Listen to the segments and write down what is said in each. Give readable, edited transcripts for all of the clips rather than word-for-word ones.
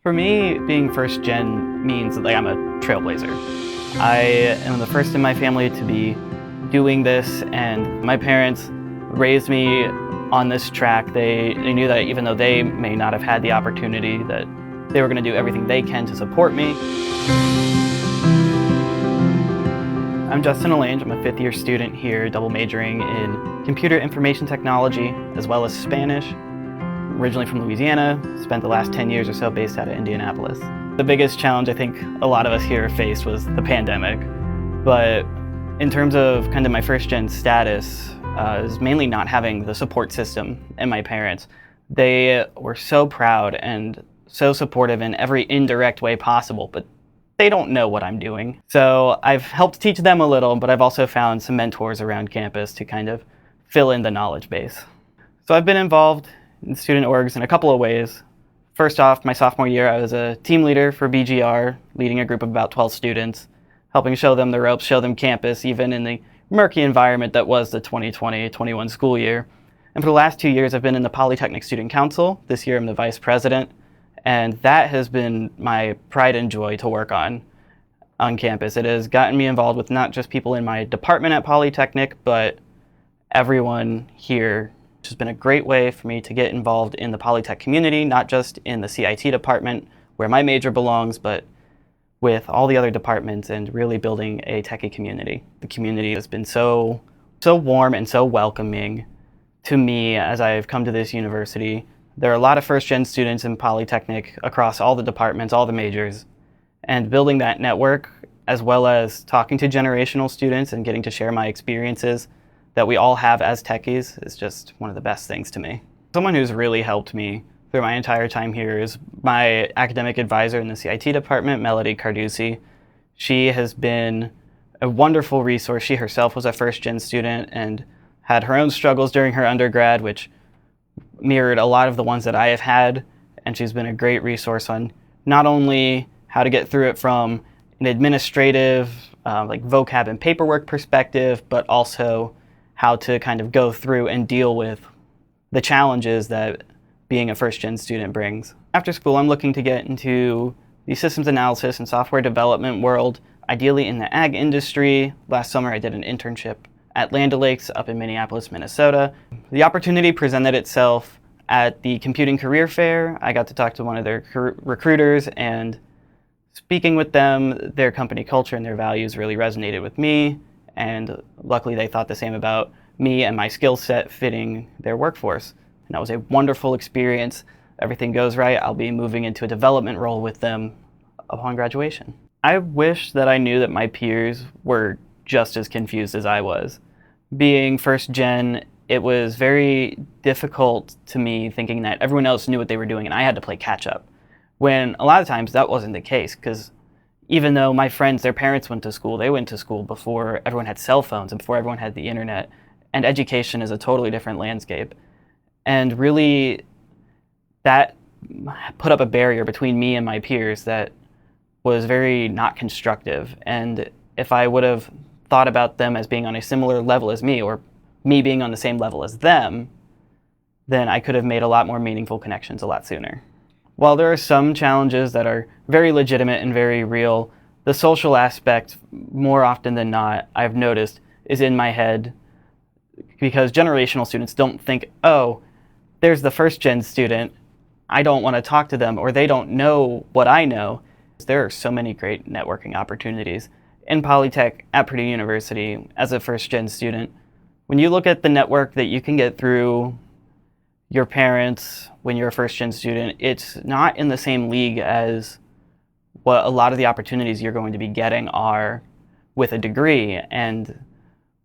For me, being first gen means that I'm a trailblazer. I am the first in my family to be doing this, and my parents raised me on this track. They knew that even though they may not have had the opportunity, that they were going to do everything they can to support me. I'm Justin Alange. I'm a fifth-year student here, double majoring in computer information technology as well as Spanish. Originally from Louisiana, spent the last 10 years or so based out of Indianapolis. The biggest challenge I think a lot of us here faced was the pandemic. But in terms of kind of my first gen status, is mainly not having the support system and my parents. They were so proud and so supportive in every indirect way possible, but they don't know what I'm doing. So I've helped teach them a little, but I've also found some mentors around campus to kind of fill in the knowledge base. So I've been involved in student orgs in a couple of ways. First off, my sophomore year, I was a team leader for BGR, leading a group of about 12 students, helping show them the ropes, show them campus, even in the murky environment that was the 2020-21 school year. And for the last 2 years, I've been in the Polytechnic Student Council. This year, I'm the vice president, and that has been my pride and joy to work on campus. It has gotten me involved with not just people in my department at Polytechnic, but everyone here. Which has been a great way for me to get involved in the Polytech community, not just in the CIT department where my major belongs, but with all the other departments and really building a techie community. The community has been so warm and so welcoming to me as I've come to this university. There are a lot of first-gen students in Polytechnic across all the departments, all the majors, and building that network, as well as talking to generational students and getting to share my experiences that we all have as techies is just one of the best things to me. Someone who's really helped me through my entire time here is my academic advisor in the CIT department, Melody Carducci. She has been a wonderful resource. She herself was a first-gen student and had her own struggles during her undergrad, which mirrored a lot of the ones that I have had, and she's been a great resource on not only how to get through it from an administrative, like vocab and paperwork perspective, but also how to kind of go through and deal with the challenges that being a first-gen student brings. After school, I'm looking to get into the systems analysis and software development world, ideally in the ag industry. Last summer, I did an internship at Land O'Lakes up in Minneapolis, Minnesota. The opportunity presented itself at the Computing Career Fair. I got to talk to one of their recruiters, and speaking with them, their company culture and their values really resonated with me. And luckily they thought the same about me and my skill set fitting their workforce. And that was a wonderful experience. Everything goes right, I'll be moving into a development role with them upon graduation. I wish that I knew that my peers were just as confused as I was. Being first gen, it was very difficult to me thinking that everyone else knew what they were doing and I had to play catch up. When a lot of times that wasn't the case, because even though my friends, their parents went to school, they went to school before everyone had cell phones and before everyone had the internet. And education is a totally different landscape. And really, that put up a barrier between me and my peers that was very not constructive. And if I would have thought about them as being on a similar level as me, or me being on the same level as them, then I could have made a lot more meaningful connections a lot sooner. While there are some challenges that are very legitimate and very real, the social aspect, more often than not, I've noticed, is in my head because generational students don't think, oh, there's the first-gen student, I don't want to talk to them, or they don't know what I know. There are so many great networking opportunities in Polytech at Purdue University as a first-gen student. When you look at the network that you can get through your parents when you're a first-gen student, it's not in the same league as what a lot of the opportunities you're going to be getting are with a degree. And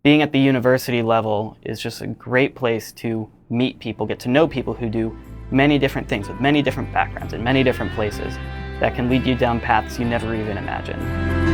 being at the university level is just a great place to meet people, get to know people who do many different things with many different backgrounds in many different places that can lead you down paths you never even imagined.